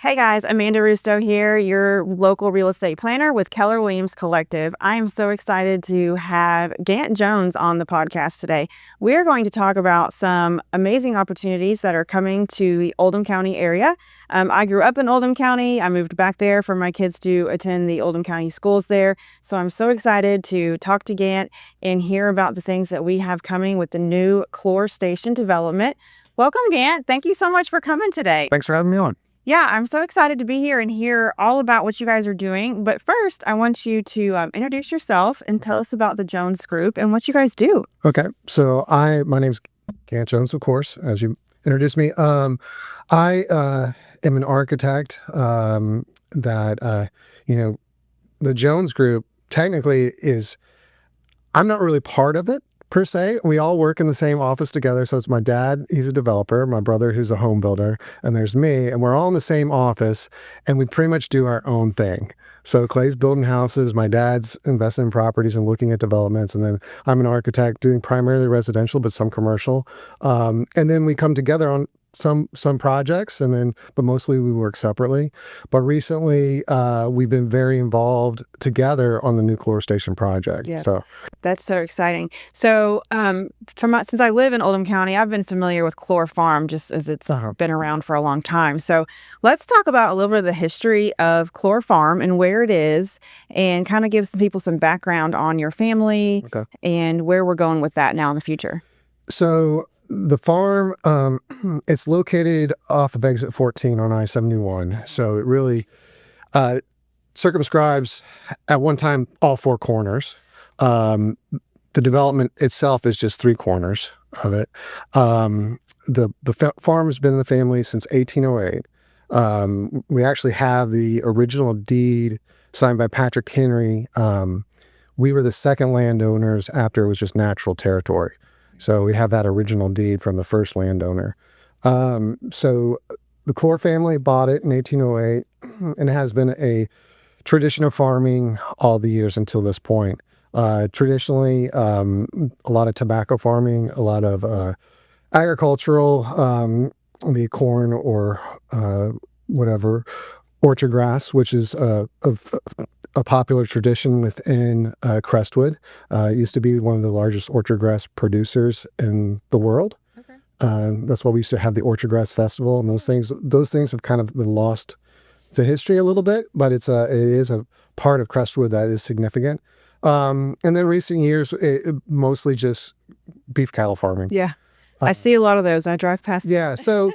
Hey guys, Amanda Russo here, your local real estate planner with Keller Williams Collective. I am so excited to have Gant Jones on the podcast today. We're going to talk about some amazing opportunities that are coming to the Oldham County area. I grew up in Oldham County. I moved back there for my kids to attend the Oldham County schools there. So I'm so excited to talk to Gant and hear about the things that we have coming with the new Clore Station development. Welcome, Gant. Thank you so much for coming today. Thanks for having me on. Yeah, I'm so excited to be here and hear all about what you guys are doing. But first, I want you to introduce yourself and tell us about the Jones Group and what you guys do. Okay, so my name's Gant Jones, of course, as you introduced me. I am an architect that, the Jones Group technically is, I'm not really part of it per se. We all work in the same office together. So it's my dad, he's a developer, my brother, who's a home builder, and there's me, and we're all in the same office, and we pretty much do our own thing. So Clay's building houses, my dad's investing in properties and looking at developments, and then I'm an architect doing primarily residential, but some commercial. And then we come together on some projects, but mostly we work separately. But recently, we've been very involved together on the new Clore Station project. Yeah. So That's so exciting. So since I live in Oldham County, I've been familiar with Clore Farm just as it's been around for a long time. So let's talk about a little bit of the history of Clore Farm and where it is, and kind of give some people some background on your family and where we're going with that now in the future. So the farm, it's located off of exit 14 on I-71. So it really circumscribes at one time all four corners. The development itself is just three corners of it. The farm has been in the family since 1808. We actually have the original deed signed by Patrick Henry. We were the second landowners after it was just natural territory. So we have that original deed from the first landowner. So the Clore family bought it in 1808, and it has been a tradition of farming all the years until this point. Traditionally, a lot of tobacco farming, a lot of agricultural, be corn or whatever, orchard grass, which is a popular tradition within Crestwood. It used to be one of the largest orchard grass producers in the world. Okay. That's why we used to have the Orchard Grass Festival, and those things have kind of been lost to history a little bit, but it is a part of Crestwood that is significant. And then recent years, it mostly just beef cattle farming. Yeah. I see a lot of those. I drive past. Yeah. So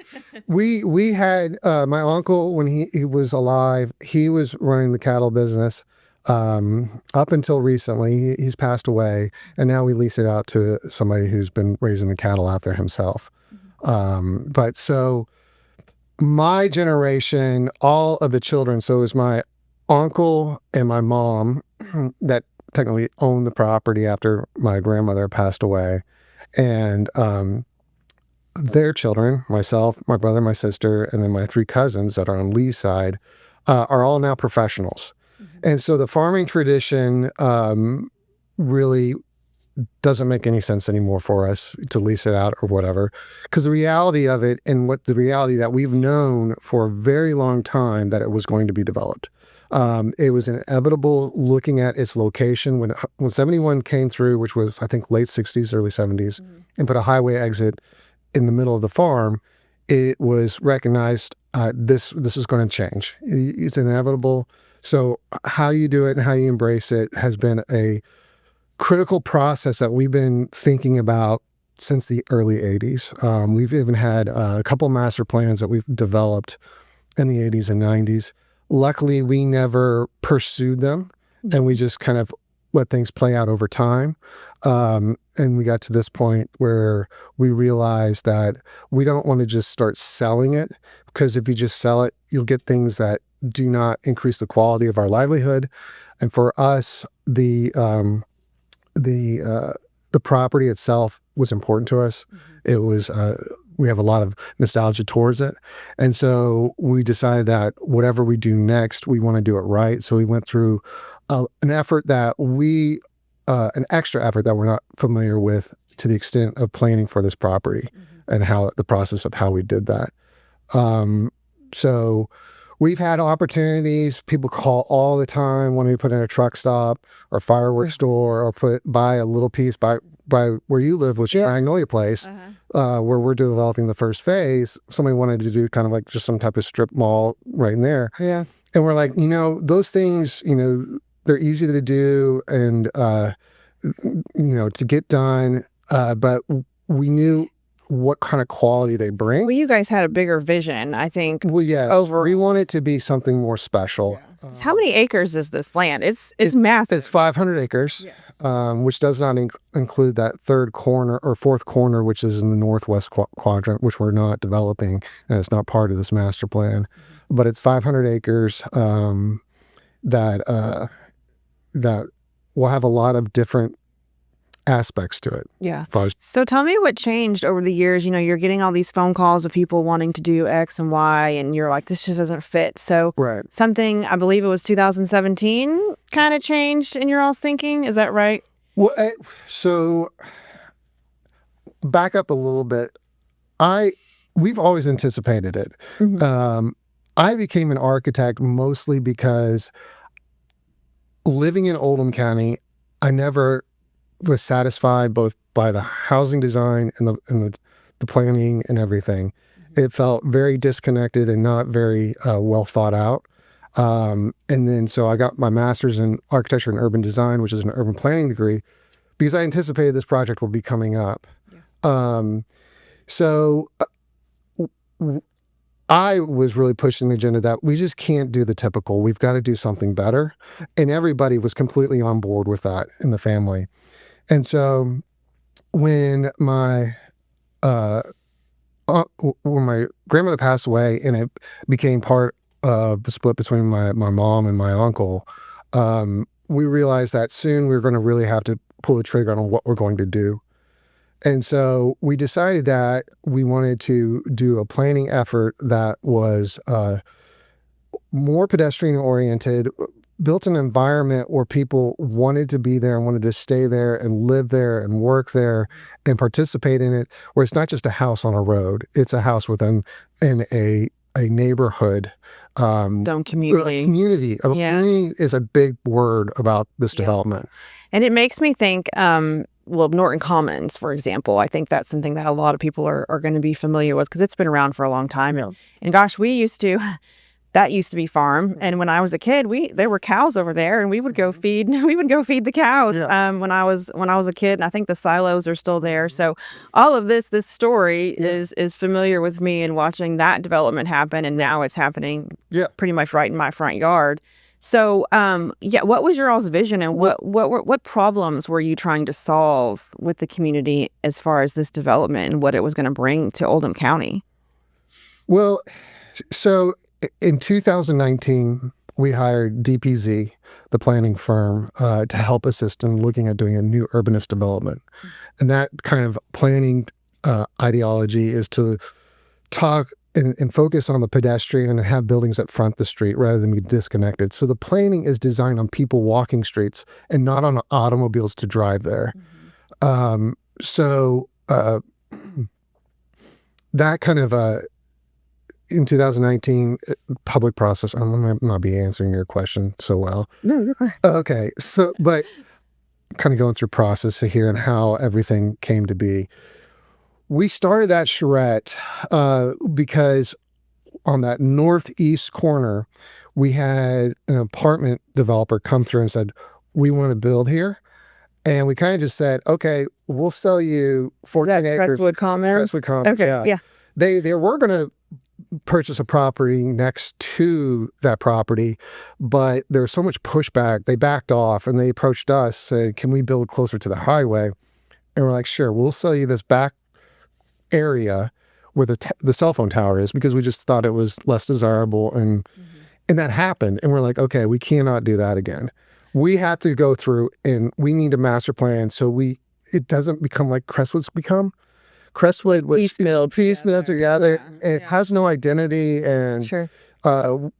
we had my uncle, when he was alive, he was running the cattle business up until recently. He's passed away, and now we lease it out to somebody who's been raising the cattle out there himself. But so my generation, all of the children, so it was my uncle and my mom that technically owned the property after my grandmother passed away. And their children, myself, my brother, my sister, and then my three cousins that are on Lee's side, are all now professionals. And so the farming tradition really doesn't make any sense anymore for us to lease it out or whatever, because the reality of it, and the reality that we've known for a very long time, that it was going to be developed. It was inevitable looking at its location when 71 came through, which was, I think, late 60s, early 70s, and put a highway exit in the middle of the farm. It was recognized this is going to change. It's inevitable. So how you do it and how you embrace it has been a critical process that we've been thinking about since the early 80s. We've even had a couple master plans that we've developed in the 80s and 90s. Luckily, we never pursued them, and we just kind of let things play out over time. And we got to this point where we realized that we don't want to just start selling it, because if you just sell it, you'll get things that do not increase the quality of our livelihood. And for us, the property itself was important to us. It was, we have a lot of nostalgia towards it. And so we decided that whatever we do next, we want to do it right. So we went through an extra effort that we're not familiar with, to the extent of planning for this property and the process of how we did that. So we've had opportunities. People call all the time when we put in a truck stop or fireworks store or buy a little piece by where you live, which is Magnolia Place, where we're developing the first phase. Somebody wanted to do kind of like just some type of strip mall right in there. Yeah. And we're like, those things, they're easy to do and, to get done. But we knew what kind of quality they bring. Well, you guys had a bigger vision, I think. Well, yeah, we want it to be something more special. Yeah. How many acres is this land? It's massive. It's 500 acres, which does not include that third corner or fourth corner, which is in the northwest quadrant, which we're not developing, and it's not part of this master plan. But it's 500 acres that will have a lot of different aspects to it. Yeah. So tell me what changed over the years. You're getting all these phone calls of people wanting to do X and Y, and you're like, this just doesn't fit. So something, I believe it was 2017, kind of changed in your all's thinking. Is that right? Well, so back up a little bit. We've always anticipated it. I became an architect mostly because living in Oldham County, I never was satisfied both by the housing design and the planning and everything. It felt very disconnected and not very well thought out. And then so I got my master's in architecture and urban design, which is an urban planning degree, because I anticipated this project would be coming up. So I was really pushing the agenda that we just can't do the typical. We've got to do something better. And everybody was completely on board with that in the family. And so when my grandmother passed away and it became part of the split between my mom and my uncle, we realized that soon we were going to really have to pull the trigger on what we're going to do. And so we decided that we wanted to do a planning effort that was more pedestrian oriented, built an environment where people wanted to be there and wanted to stay there and live there and work there and participate in it, where it's not just a house on a road, it's a house within a neighborhood. Community. Community is a big word about this development. And it makes me think, Norton Commons, for example. I think that's something that a lot of people are going to be familiar with because it's been around for a long time. And gosh, that used to be farm. And when I was a kid, there were cows over there, and we would go feed the cows when I was a kid. And I think the silos are still there. So all of this story is familiar with me, and watching that development happen, and now it's happening pretty much right in my front yard. So what was your all's vision, and what problems were you trying to solve with the community as far as this development and what it was going to bring to Oldham County? Well, so in 2019, we hired DPZ, the planning firm, to help assist in looking at doing a new urbanist development. And that kind of planning ideology is to talk and focus on the pedestrian and have buildings that front the street rather than be disconnected. So the planning is designed on people walking streets and not on automobiles to drive there. That kind of in 2019 public process, I might not be answering your question so well. No, you're fine. Okay, so but kind of going through process here and how everything came to be. We started that charrette because on that northeast corner, we had an apartment developer come through and said, we want to build here. And we kind of just said, okay, we'll sell you 14 acres. Crestwood Commons? Crestwood Commons, yeah. They were going to purchase a property next to that property, but there was so much pushback. They backed off and they approached us, said, can we build closer to the highway? And we're like, sure, we'll sell you this back area where the cell phone tower is, because we just thought it was less desirable, and that happened. And we're like, okay, we cannot do that again. We have to go through and we need a master plan so it doesn't become like Crestwood's become. Crestwood was piecemeal together. It has no identity, and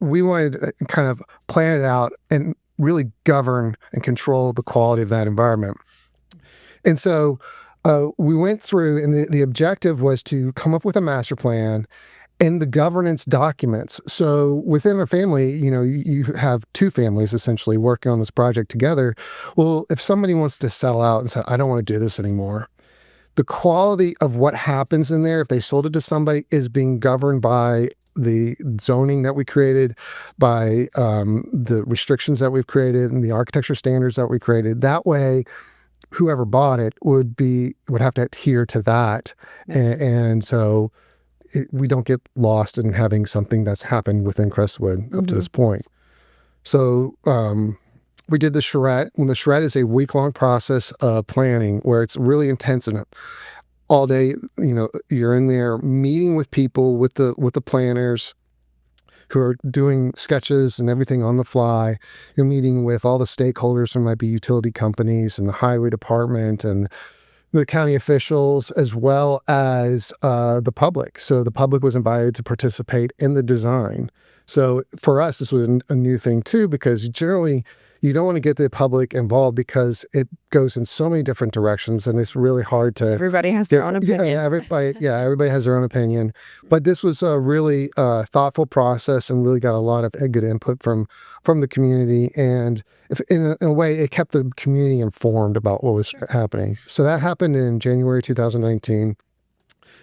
we wanted to kind of plan it out and really govern and control the quality of that environment. And so we went through, and the objective was to come up with a master plan and the governance documents. So within our family, you have two families essentially working on this project together. Well, if somebody wants to sell out and say, I don't want to do this anymore, the quality of what happens in there, if they sold it to somebody, is being governed by the zoning that we created, by the restrictions that we've created and the architecture standards that we created. That way, whoever bought it would have to adhere to that. And so we don't get lost in having something that's happened within Crestwood up to this point. So we did the charrette. And the charrette is a week-long process of planning where it's really intense and all day. You're in there meeting with people, with the planners who are doing sketches and everything on the fly. You're meeting with all the stakeholders. There might be utility companies and the highway department and the county officials, as well as the public. So the public was invited to participate in the design. So for us, this was a new thing too, because generally you don't want to get the public involved because it goes in so many different directions and it's really hard to... Everybody has their own opinion. Everybody has their own opinion. But this was a really thoughtful process and really got a lot of good input from the community. And in a way, it kept the community informed about what was happening. So that happened in January 2019.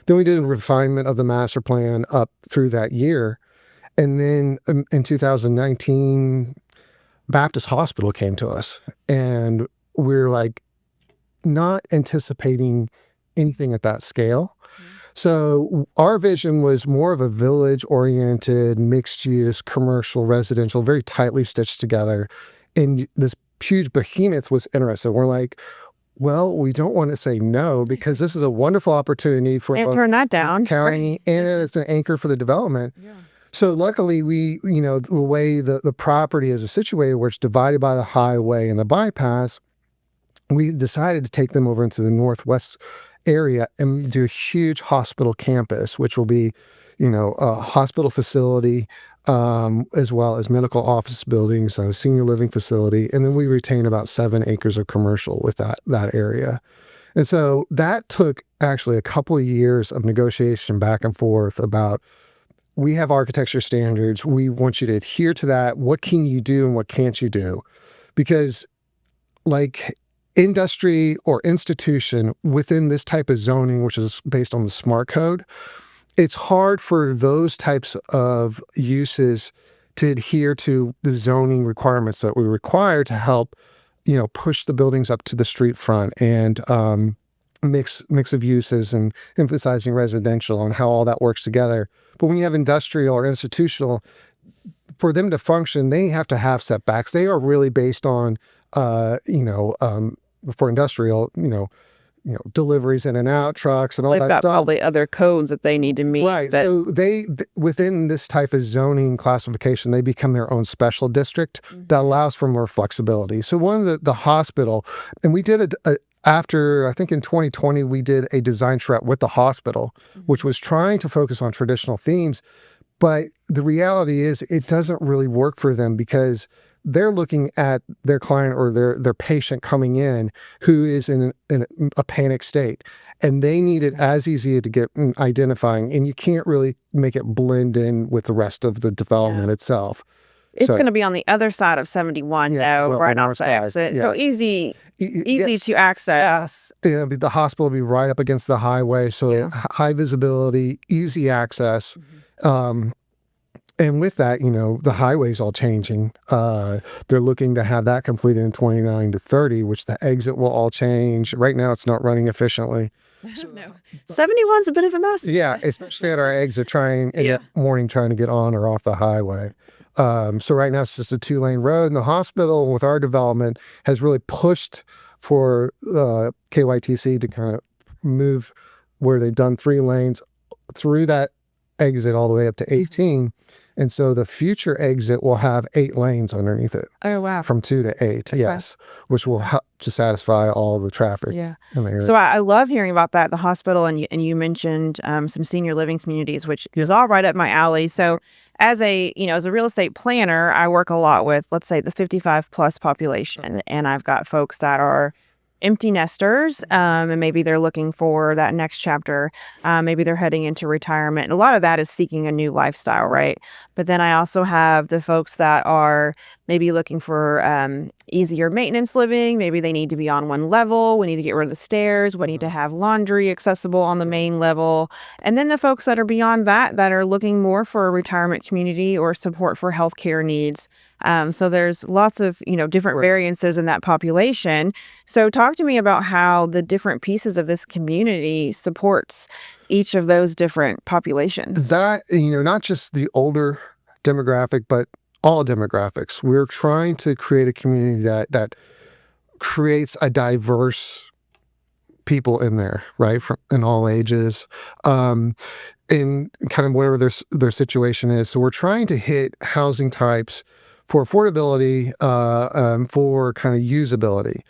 Then we did a refinement of the master plan up through that year. And then in 2019... Baptist Hospital came to us, and we're like not anticipating anything at that scale. So our vision was more of a village-oriented, mixed-use, commercial, residential, very tightly stitched together. And this huge behemoth was interested. We're like, well, we don't want to say no because this is a wonderful opportunity for turn that down. County, and it's an anchor for the development. Yeah. So luckily, we, the way the property is situated, where it's divided by the highway and the bypass, we decided to take them over into the northwest area and do a huge hospital campus, which will be, a hospital facility, as well as medical office buildings, a senior living facility. And then we retain about 7 acres of commercial with that area. And so that took actually a couple of years of negotiation back and forth about, we have architecture standards. We want you to adhere to that. What can you do and what can't you do? Because like industry or institution within this type of zoning, which is based on the SMART code, it's hard for those types of uses to adhere to the zoning requirements that we require to help, push the buildings up to the street front and mix of uses and emphasizing residential and how all that works together. But when you have industrial or institutional, for them to function, they have to have setbacks. They are really based on, for industrial, deliveries in and out, trucks and all that stuff. They've got all the other codes that they need to meet. Right. So they, within this type of zoning classification, they become their own special district that allows for more flexibility. So one of the hospital, and we did after, I think in 2020, we did a design charrette with the hospital, which was trying to focus on traditional themes. But the reality is it doesn't really work for them because they're looking at their client or their patient coming in who is in a panic state. And they need it as easy to get identifying. And you can't really make it blend in with the rest of the development itself. It's going to be on the other side of 71, right off the exit. So easy to access. The hospital will be right up against the highway, so high visibility, easy access. And with that, the highway's all changing. They're looking to have that completed in 29 to 30, which the exit will all change. Right now, it's not running efficiently. No. 71's a bit of a mess. Yeah, especially at our exit in the morning trying to get on or off the highway. So right now it's just a 2-lane road, and the hospital with our development has really pushed for KYTC to kind of move where they've done 3 lanes through that exit all the way up to 18. And so the future exit will have 8 lanes underneath it. Oh, wow. From 2 to 8, yes, which will help to satisfy all the traffic. Yeah. In the area. So I love hearing about that, the hospital, and you mentioned some senior living communities, which is all right up my alley. So as a real estate planner, I work a lot with, let's say, the 55 plus population. And I've got folks that are empty nesters, and maybe they're looking for that next chapter. Maybe they're heading into retirement. And a lot of that is seeking a new lifestyle, right? But then I also have the folks that are maybe looking for easier maintenance living. Maybe they need to be on one level. We need to get rid of the stairs. We need to have laundry accessible on the main level. And then the folks that are beyond that, that are looking more for a retirement community or support for healthcare needs. So there's lots of, different variances in that population. So talk to me about how the different pieces of this community supports each of those different populations. That, not just the older demographic, but all demographics. We're trying to create a community that creates a diverse people in there, right? From in all ages, in kind of whatever their situation is. So we're trying to hit housing types for affordability, for kind of usability.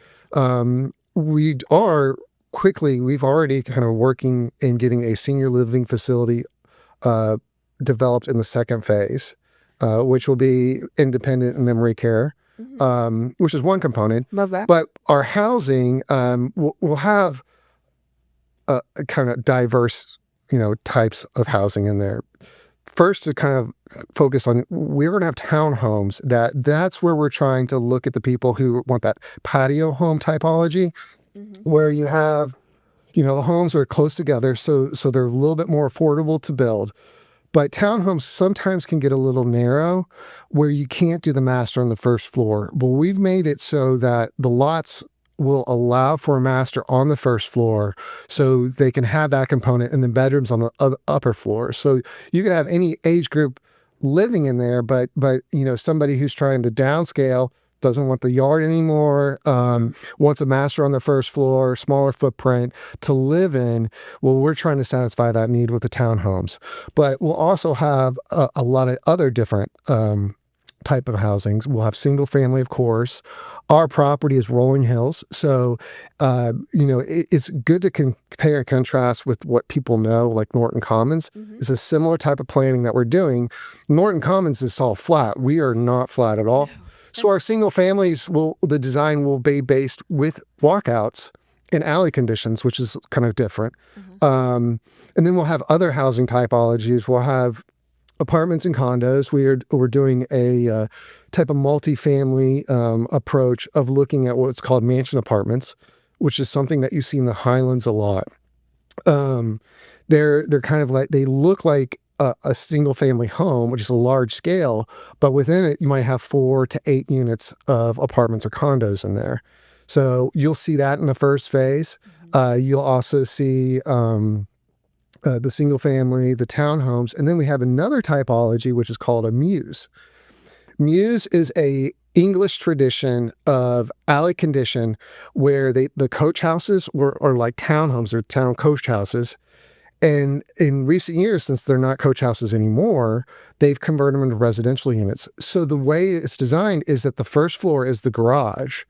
We've already kind of working in getting a senior living facility developed in the second phase, which will be independent and memory care, which is one component. Love that. But our housing will have a kind of diverse, types of housing in there. First, to kind of focus on, we're going to have townhomes. That's where we're trying to look at the people who want that patio home typology, where you have, the homes are close together, so they're a little bit more affordable to build. But townhomes sometimes can get a little narrow, where you can't do the master on the first floor. But we've made it so that the lots will allow for a master on the first floor, so they can have that component, and then bedrooms on the upper floor. So you can have any age group living in there, but somebody who's trying to downscale, doesn't want the yard anymore, wants a master on the first floor, smaller footprint to live in. Well, we're trying to satisfy that need with the townhomes. But we'll also have a lot of other different type of housings. We'll have single family, of course. Our property is rolling hills. So, it's good to compare and contrast with what people know, like Norton Commons. It's a similar type of planning that we're doing. Norton Commons is all flat. We are not flat at all. So our single families the design will be based with walkouts in alley conditions, which is kind of different. And then we'll have other housing typologies. We'll have apartments and condos. We're doing a type of multifamily approach of looking at what's called mansion apartments, which is something that you see in the Highlands a lot. They're kind of like, they look like a single family home, which is a large scale, but within it, you might have 4 to 8 units of apartments or condos in there. So you'll see that in the first phase. You'll also see the single family, the townhomes, and then we have another typology, which is called a muse. Muse is a English tradition of alley condition where the coach houses are like townhomes or town coach houses. And in recent years, since they're not coach houses anymore, they've converted them into residential units. So the way it's designed is that the first floor is the garage,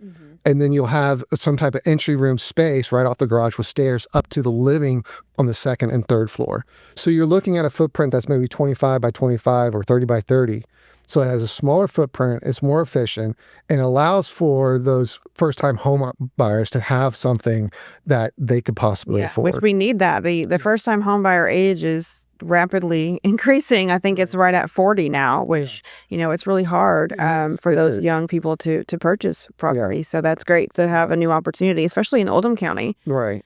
and then you'll have some type of entry room space right off the garage with stairs up to the living on the second and third floor. So you're looking at a footprint that's maybe 25 by 25 or 30 by 30. So it has a smaller footprint, it's more efficient, and allows for those first-time home buyers to have something that they could possibly afford. Which we need that. The first-time home buyer age is rapidly increasing. I think it's right at 40 now, which, it's really hard for those young people to purchase property. So that's great to have a new opportunity, especially in Oldham County. Right.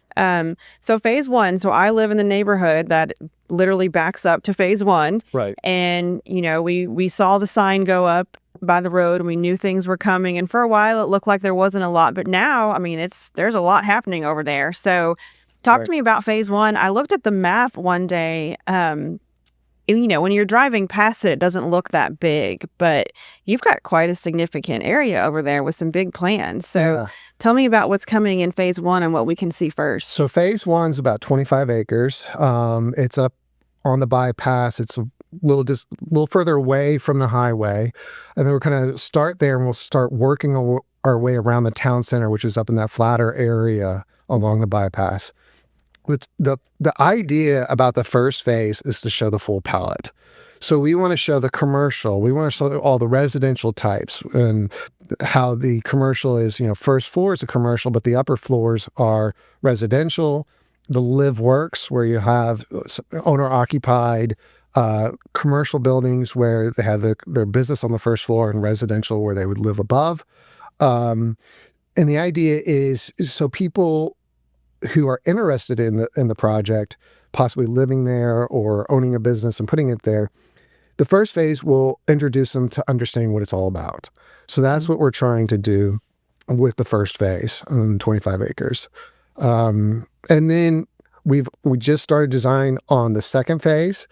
So phase one, so I live in the neighborhood that literally backs up to phase one. Right. And, we saw the sign go up by the road and we knew things were coming. And for a while it looked like there wasn't a lot, but now, there's a lot happening over there. So talk to me about phase one. I looked at the map one day. When you're driving past it, it doesn't look that big, but you've got quite a significant area over there with some big plans. So tell me about what's coming in phase one and what we can see first. So phase one's about 25 acres. It's up on the bypass. It's a little further away from the highway. And then we're kind of start there and we'll start working our way around the town center, which is up in that flatter area along the bypass. The idea about the first phase is to show the full palette. So we want to show the commercial, we want to show all the residential types and how the commercial is, first floor is a commercial, but the upper floors are residential. The live works, where you have owner occupied commercial buildings where they have their business on the first floor, and residential where they would live above. And the idea is so people who are interested in the project, possibly living there or owning a business and putting it there, the first phase will introduce them to understanding what it's all about. So that's what we're trying to do with the first phase on 25 acres. And then we just started design on the second phase.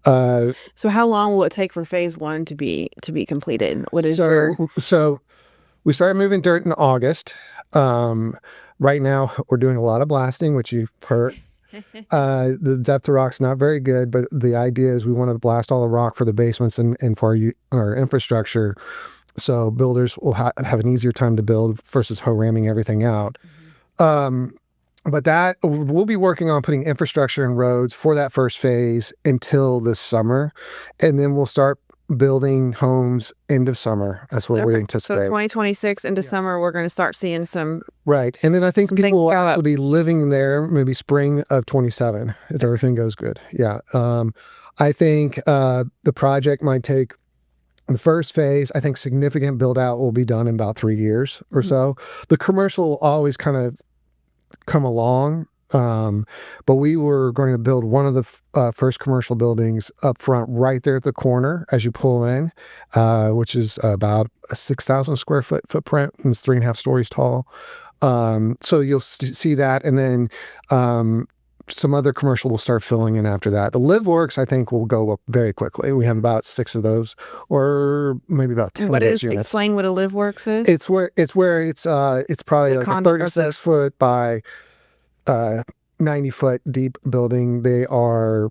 So how long will it take for phase 1 to be completed? What is So we started moving dirt in August. Right now we're doing a lot of blasting, which you've heard. The depth of rock's not very good, but the idea is we want to blast all the rock for the basements and for our infrastructure, so builders will have an easier time to build versus ramming everything out. But that we'll be working on putting infrastructure and roads for that first phase until this summer, and then we'll start building homes end of summer. That's what we anticipate. So 2026 into summer, we're going to start seeing some. Right. And then I think people will actually be living there maybe spring of 27 if everything goes good. Yeah. I think the project might take the first phase. I think significant build out will be done in about 3 years or so. The commercial will always kind of come along. But we were going to build one of the first commercial buildings up front, right there at the corner as you pull in, which is about a 6,000 square foot footprint, and it's 3.5 stories tall. So you'll see that, and then some other commercial will start filling in after that. The live works, I think, will go up very quickly. We have about 6 of those, or maybe about 10 of those units. Explain what a live works is. It's probably like a 36 foot by 90-foot deep building. They are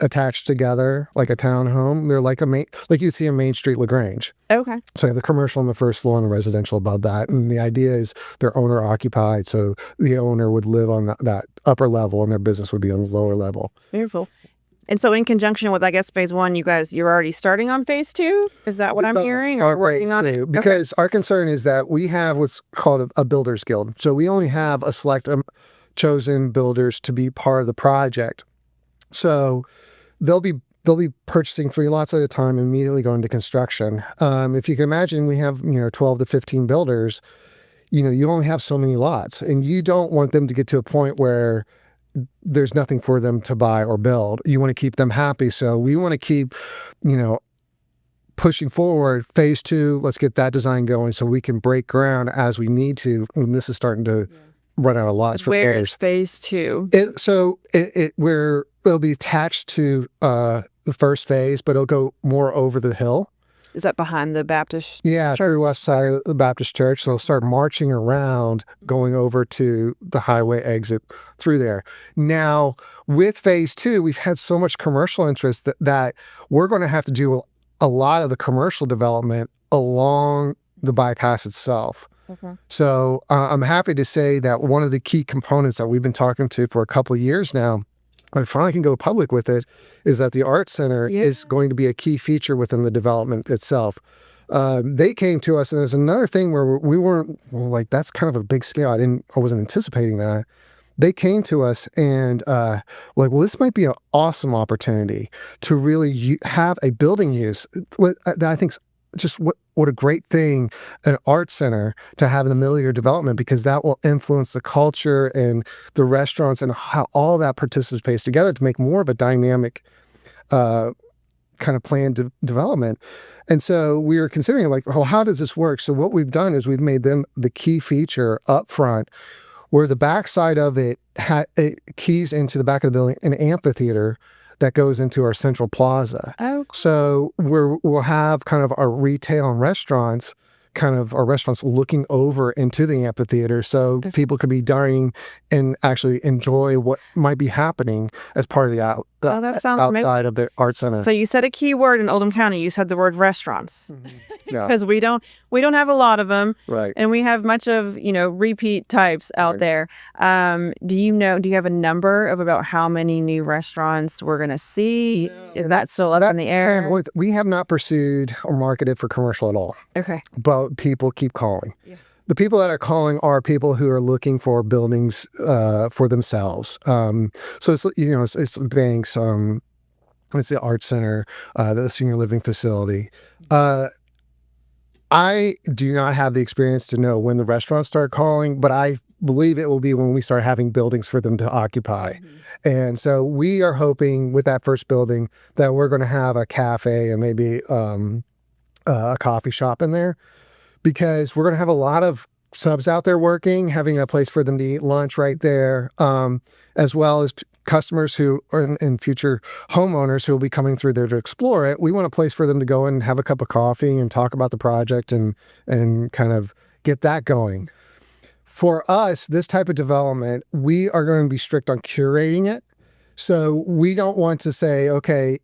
attached together like a townhome. They're like like you'd see in Main Street LaGrange. Okay. So you have the commercial on the first floor and the residential above that. And the idea is they're owner occupied. So the owner would live on that upper level and their business would be on the lower level. Beautiful. And so in conjunction with, I guess, phase 1, you're already starting on phase 2? Is that what I'm hearing? Or working on it? Because our concern is that we have what's called a builder's guild. So we only have a select chosen builders to be part of the project. So they'll be purchasing 3 lots at a time and immediately going to construction. If you can imagine, we have 12 to 15 builders. You only have so many lots, and you don't want them to get to a point where there's nothing for them to buy or build. You want to keep them happy. So we want to keep, pushing forward. Phase 2, let's get that design going so we can break ground as we need to. And this is starting to run out of lots for Where heirs. is phase 2? It'll be attached to the first phase, but it'll go more over the hill. Is that behind the Baptist? Yeah, to west side of the Baptist church. So they'll start marching around, going over to the highway exit through there. Now, with phase 2, we've had so much commercial interest that we're going to have to do a lot of the commercial development along the bypass itself. Okay. So I'm happy to say that one of the key components that we've been talking to for a couple of years now, I finally can go public with it, is that the art center is going to be a key feature within the development itself. They came to us, and there's another thing where we weren't like, that's kind of a big scale. I wasn't anticipating that. They came to us and this might be an awesome opportunity to really have a building use that I think just what a great thing, an art center to have in the middle of your development, because that will influence the culture and the restaurants and how all that participates together to make more of a dynamic kind of planned development. And so we were considering how does this work? So what we've done is we've made them the key feature up front, where the backside of it keys into the back of the building, an amphitheater that goes into our central plaza. Oh, cool. So we'll have kind of our retail and restaurants, looking over into the amphitheater, so people could be dining and actually enjoy what might be happening as part of the that sounds outside of the art center. So you said a key word in Oldham County. You said the word restaurants. because we don't have a lot of them, Right. and we have much of repeat types out there. Do you have a number of about how many new restaurants we're gonna see? Is that still up in the air? We have not pursued or marketed for commercial at all. Okay. But people keep calling. The people that are calling are people who are looking for buildings for themselves. So it's banks, it's the art center, the senior living facility. I do not have the experience to know when the restaurants start calling, but I believe it will be when we start having buildings for them to occupy. And so we are hoping with that first building that we're going to have a cafe and maybe a coffee shop in there, because we're going to have a lot of subs out there working, having a place for them to eat lunch right there, as well as customers who are and future homeowners who will be coming through there to explore it. We want a place for them to go and have a cup of coffee and talk about the project and kind of get that going. For us, this type of development, we are going to be strict on curating it. So we don't want to say, okay,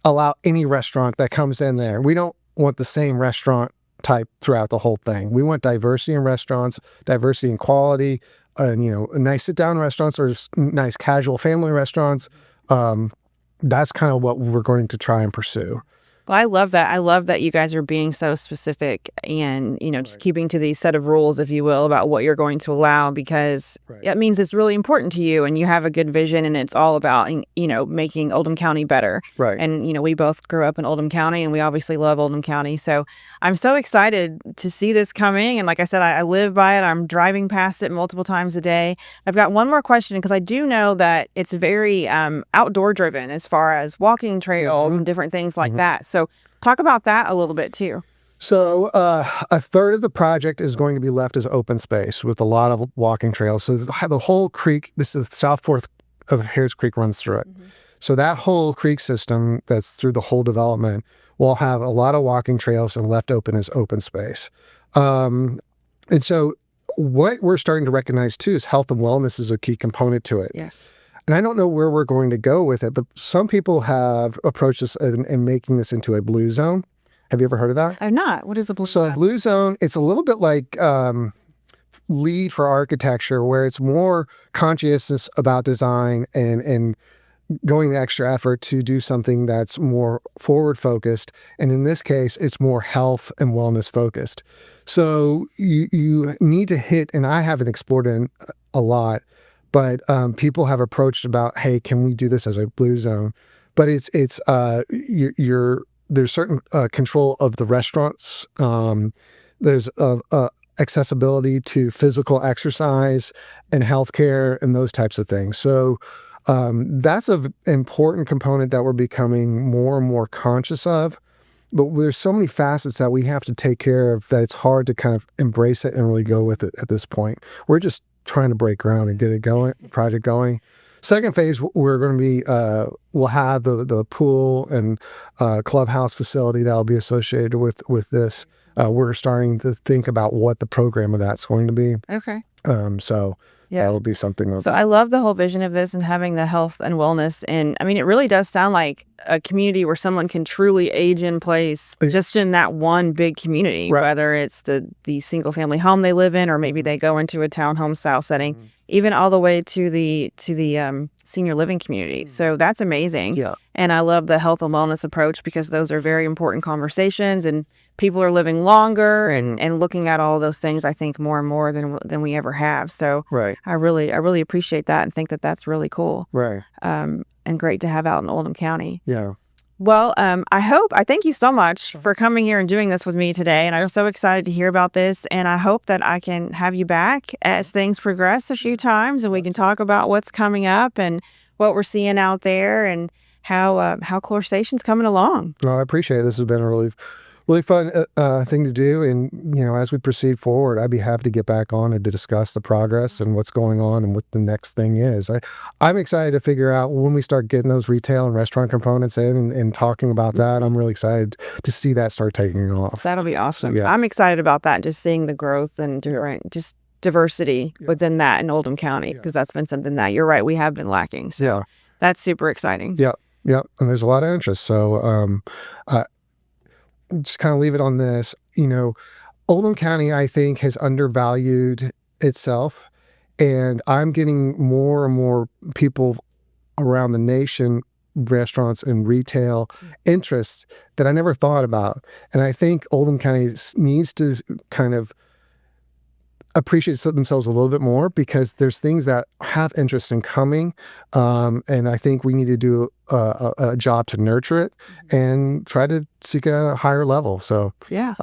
allow any restaurant that comes in there. We don't want the same restaurant type throughout the whole thing. We want diversity in restaurants, diversity in quality, nice sit-down restaurants or nice casual family restaurants. That's kind of what we're going to try and pursue. Well, I love that. I love that you guys are being so specific and, just keeping to these set of rules, if you will, about what you're going to allow, because that means it's really important to you and you have a good vision, and it's all about, making Oldham County better. Right. And, we both grew up in Oldham County and we obviously love Oldham County. So I'm so excited to see this coming. And like I said, I live by it. I'm driving past it multiple times a day. I've got one more question, because I do know that it's very outdoor driven as far as walking trails and different things like that. So talk about that a little bit too. So a third of the project is going to be left as open space with a lot of walking trails. So the whole creek, this is South Fourth of Harris Creek, runs through it. So that whole creek system that's through the whole development will have a lot of walking trails and left open as open space. And so what we're starting to recognize too is health and wellness is a key component to it. Yes. And I don't know where we're going to go with it, but some people have approached this in making this into a blue zone. Have you ever heard of that? I'm not. What is a blue zone? So blue zone, it's a little bit like LEED for architecture, where it's more conscientious about design and going the extra effort to do something that's more forward focused. And in this case, it's more health and wellness focused. So you need to hit, and I haven't explored it a lot, but people have approached about, hey, can we do this as a blue zone? But there's certain control of the restaurants. There's accessibility to physical exercise and healthcare and those types of things. So that's an important component that we're becoming more and more conscious of. But there's so many facets that we have to take care of that it's hard to kind of embrace it and really go with it at this point. We're just trying to break ground and get it going, project going. Second phase, we're going to be, we'll have the pool and clubhouse facility that will be associated with this. We're starting to think about what the program of that's going to be. Okay. So that will be something. So I love the whole vision of this and having the health and wellness. And I mean, it really does sound like a community where someone can truly age in place just in that one big community, whether it's the single family home they live in, or maybe they go into a townhome style setting, even all the way to the senior living community. So that's amazing. Yeah. And I love the health and wellness approach, because those are very important conversations, and people are living longer and looking at all those things, I think, more and more than we ever have. So I really appreciate that and think that that's really cool. Right. And great to have out in Oldham County. Yeah. Well, I thank you so much for coming here and doing this with me today. And I'm so excited to hear about this. And I hope that I can have you back as things progress a few times, and we can talk about what's coming up and what we're seeing out there and how Clore Station's coming along. Well, I appreciate it. This has been a really fun thing to do. And, as we proceed forward, I'd be happy to get back on and to discuss the progress and what's going on and what the next thing is. I'm excited to figure out when we start getting those retail and restaurant components in and talking about that. I'm really excited to see that start taking off. That'll be awesome. So, yeah. I'm excited about that, just seeing the growth and just diversity within that in Oldham County, because that's been something that, you're right, we have been lacking. So that's super exciting. Yeah. And there's a lot of interest. So just kind of leave it on this. Oldham County, I think, has undervalued itself, and I'm getting more and more people around the nation, restaurants and retail interests that I never thought about. And I think Oldham County needs to kind of appreciate themselves a little bit more, because there's things that have interest in coming. And I think we need to do a job to nurture it and try to seek a higher level. So Yeah.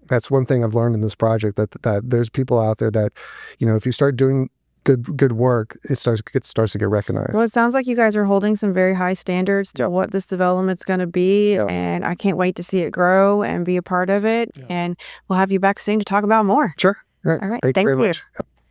that's one thing I've learned in this project, that there's people out there that, if you start doing good work, it starts to get recognized. Well, it sounds like you guys are holding some very high standards to what this development's going to be, and I can't wait to see it grow and be a part of it. Yeah. And we'll have you back soon to talk about more. Sure. All right. Thank you very much.